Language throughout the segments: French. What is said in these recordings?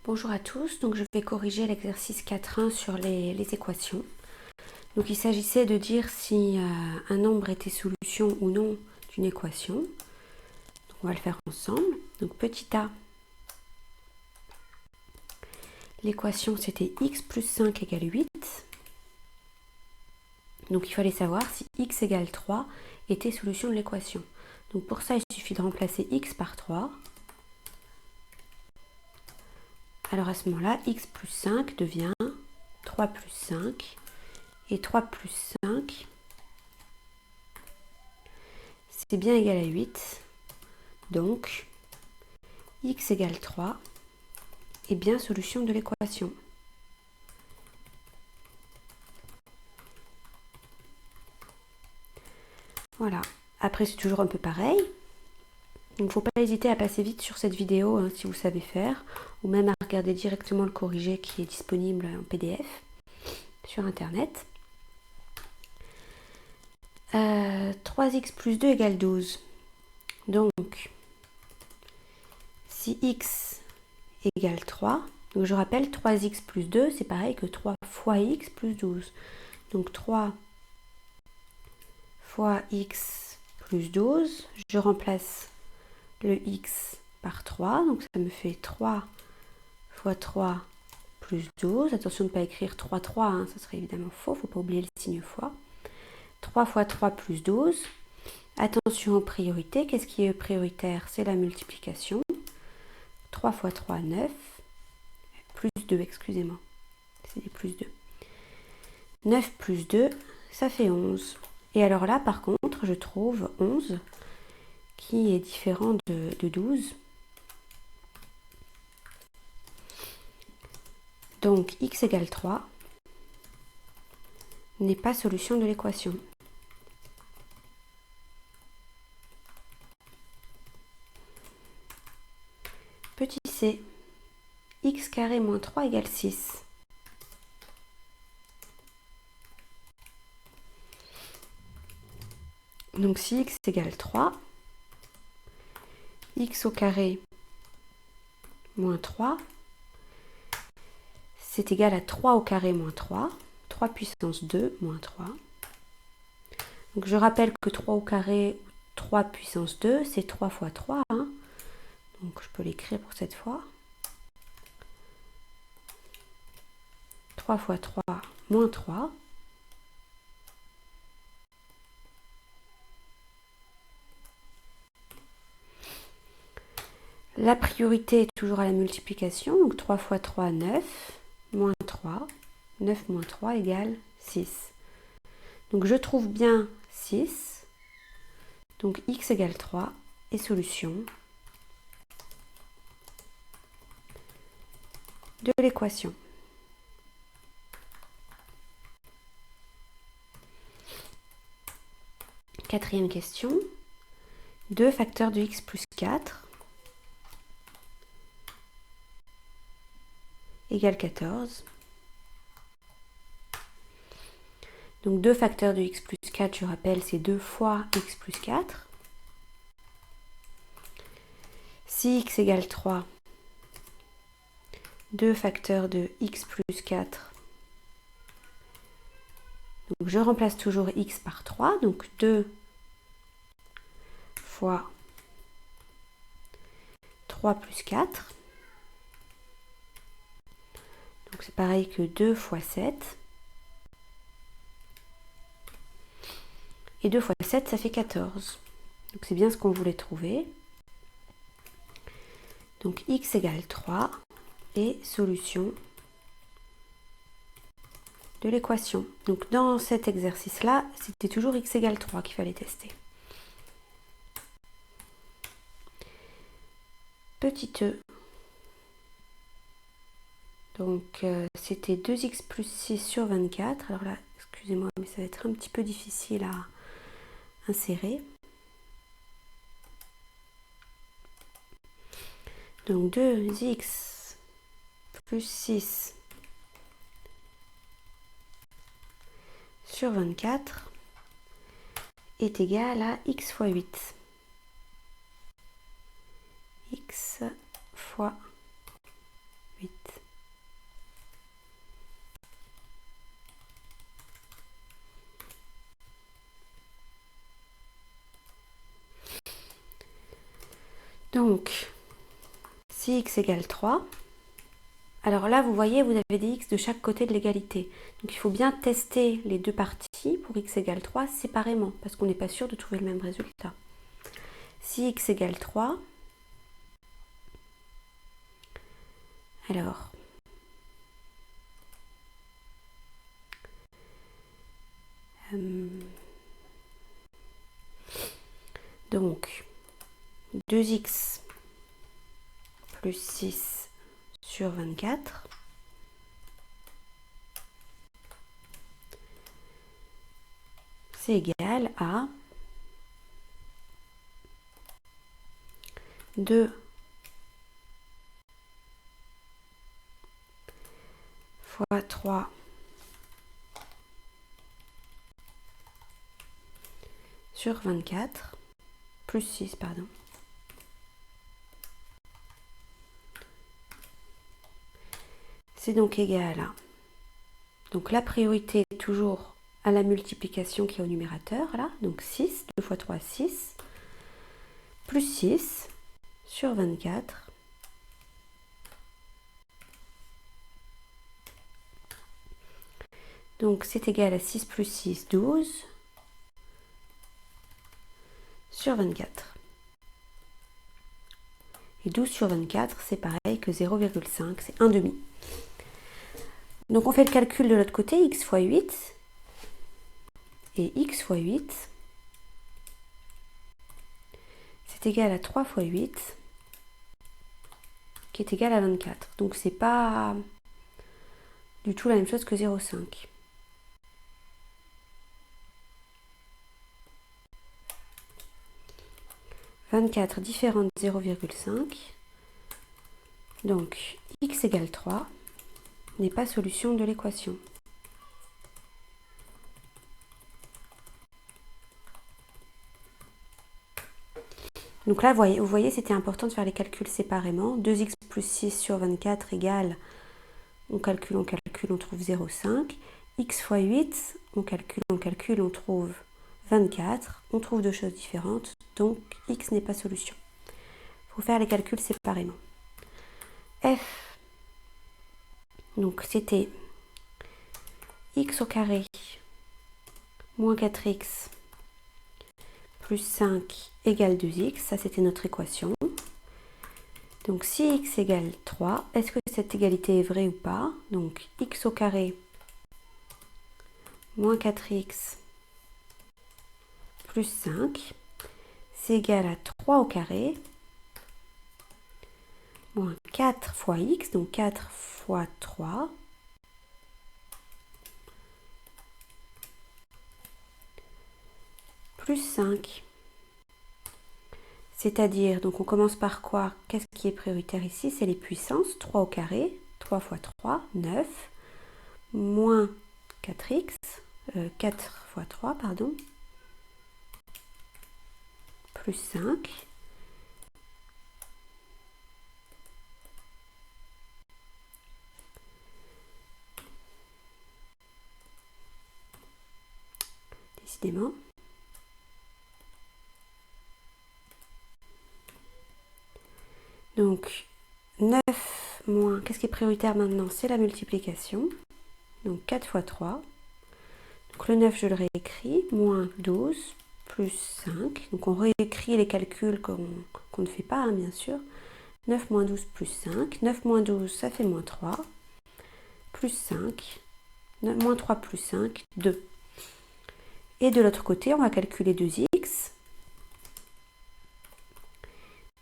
Bonjour à tous, donc je vais corriger l'exercice 4.1 sur les équations. Donc il s'agissait de dire si un nombre était solution ou non d'une équation. Donc on va le faire ensemble. Donc petit a, l'équation c'était x plus 5 égale 8. Donc il fallait savoir si x égale 3 était solution de l'équation. Donc pour ça il suffit de remplacer x par 3. Alors à ce moment-là, x plus 5 devient 3 plus 5. Et 3 plus 5, c'est bien égal à 8. Donc, x égale 3 est bien solution de l'équation. Voilà. Après, c'est toujours un peu pareil. Donc, il ne faut pas hésiter à passer vite sur cette vidéo hein, si vous savez faire, ou même à regarder directement le corrigé qui est disponible en PDF sur Internet. 3x plus 2 égale 12. Donc, si x égale 3, donc je rappelle 3x plus 2, c'est pareil que 3 fois x plus 12. Donc 3 fois x plus 12, je remplace le x par 3, donc ça me fait 3 fois 3 plus 12. Attention de ne pas écrire 3, 3, hein, ça serait évidemment faux, il ne faut pas oublier le signe fois. 3 fois 3 plus 12. Attention aux priorités, qu'est-ce qui est prioritaire? C'est la multiplication. 3 fois 3, 9. Plus 2, excusez-moi. C'est des plus 2. 9 plus 2, ça fait 11. Et alors là, par contre, je trouve 11 qui est différent de 12. Donc, x égale 3 n'est pas solution de l'équation. Petit c, x carré moins 3 égale 6. Donc, si x égale 3, x au carré moins 3, c'est égal à 3 au carré moins 3. 3 puissance 2 moins 3. Donc, je rappelle que 3 au carré, 3 puissance 2, c'est 3 fois 3. Hein. Donc, je peux l'écrire pour cette fois. 3 fois 3 moins 3. La priorité est toujours à la multiplication. Donc 3 fois 3, 9. Moins 3. 9 moins 3 égale 6. Donc je trouve bien 6. Donc x égale 3 et solution de l'équation. Quatrième question. 2 facteurs de x plus 4 égale 14. Donc 2 facteurs de x plus 4, je rappelle, c'est 2 fois x plus 4. Si x égale 3, 2 facteurs de x plus 4. Donc je remplace toujours x par 3. Donc 2 fois 3 plus 4. Donc c'est pareil que 2 fois 7. Et 2 fois 7, ça fait 14. Donc c'est bien ce qu'on voulait trouver. Donc x égale 3 et solution de l'équation. Donc dans cet exercice-là, c'était toujours x égale 3 qu'il fallait tester. Petit e. Donc c'était 2x plus 6 sur 24. Alors là, excusez-moi, mais ça va être un petit peu difficile à insérer. Donc 2x plus 6 sur 24 est égal à x fois 8. X fois 8. Donc, si x égale 3, alors là, vous voyez, vous avez des x de chaque côté de l'égalité. Donc, il faut bien tester les deux parties pour x égale 3 séparément, parce qu'on n'est pas sûr de trouver le même résultat. Si x égale 3, alors, donc, 2x plus 6 sur 24, c'est égal à 2 fois 3 sur 24, plus 6, pardon. C'est donc égal à... Donc la priorité est toujours à la multiplication qui est au numérateur, là. Donc 6, 2 fois 3, 6, plus 6 sur 24. Donc c'est égal à 6 plus 6, 12 sur 24. Et 12 sur 24, c'est pareil que 0,5, c'est 1 demi. Donc on fait le calcul de l'autre côté, x fois 8. Et x fois 8, c'est égal à 3 fois 8, qui est égal à 24. Donc c'est pas du tout la même chose que 0,5. « 24 différent de 0,5. Donc x égale 3 n'est pas solution de l'équation. Donc là, vous voyez, c'était important de faire les calculs séparément. 2x plus 6 sur 24 égale, on calcule, on trouve 0,5. X fois 8, on calcule, on trouve 24. On trouve deux choses différentes, donc x n'est pas solution. Il faut faire les calculs séparément. F, donc c'était x au carré moins 4x plus 5 égale 2x, ça c'était notre équation. Donc si x égale 3, est-ce que cette égalité est vraie ou pas? Donc x au carré moins 4x plus 5, c'est égal à 3 au carré moins 4 fois x, donc 4 fois 3, plus 5. C'est-à-dire, donc on commence par quoi? Qu'est-ce qui est prioritaire ici? C'est les puissances. 3 au carré, 3 fois 3, 9, moins 4x, 4 fois 3, pardon, plus 5. Décidément. Donc, 9 moins, qu'est-ce qui est prioritaire maintenant? C'est la multiplication. Donc, 4 fois 3. Donc, le 9, je le réécris. Moins 12 plus 5. Donc, on réécrit les calculs qu'on ne fait pas, hein, bien sûr. 9 moins 12 plus 5. 9 moins 12, ça fait moins 3. Plus 5. Moins 3 plus 5, 2. Et de l'autre côté, on va calculer 2x.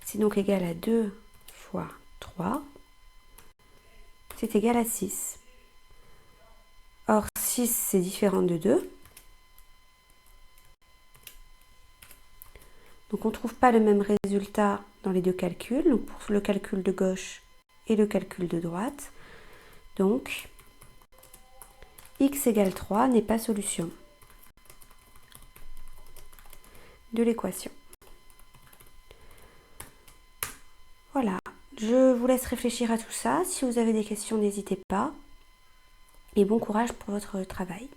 C'est donc égal à 2 fois 3. C'est égal à 6. Or, 6, c'est différent de 2. Donc, on ne trouve pas le même résultat dans les deux calculs. Donc, pour le calcul de gauche et le calcul de droite. Donc, x égale 3 n'est pas solution de l'équation. Voilà, je vous laisse réfléchir à tout ça. Si vous avez des questions, n'hésitez pas. Et bon courage pour votre travail.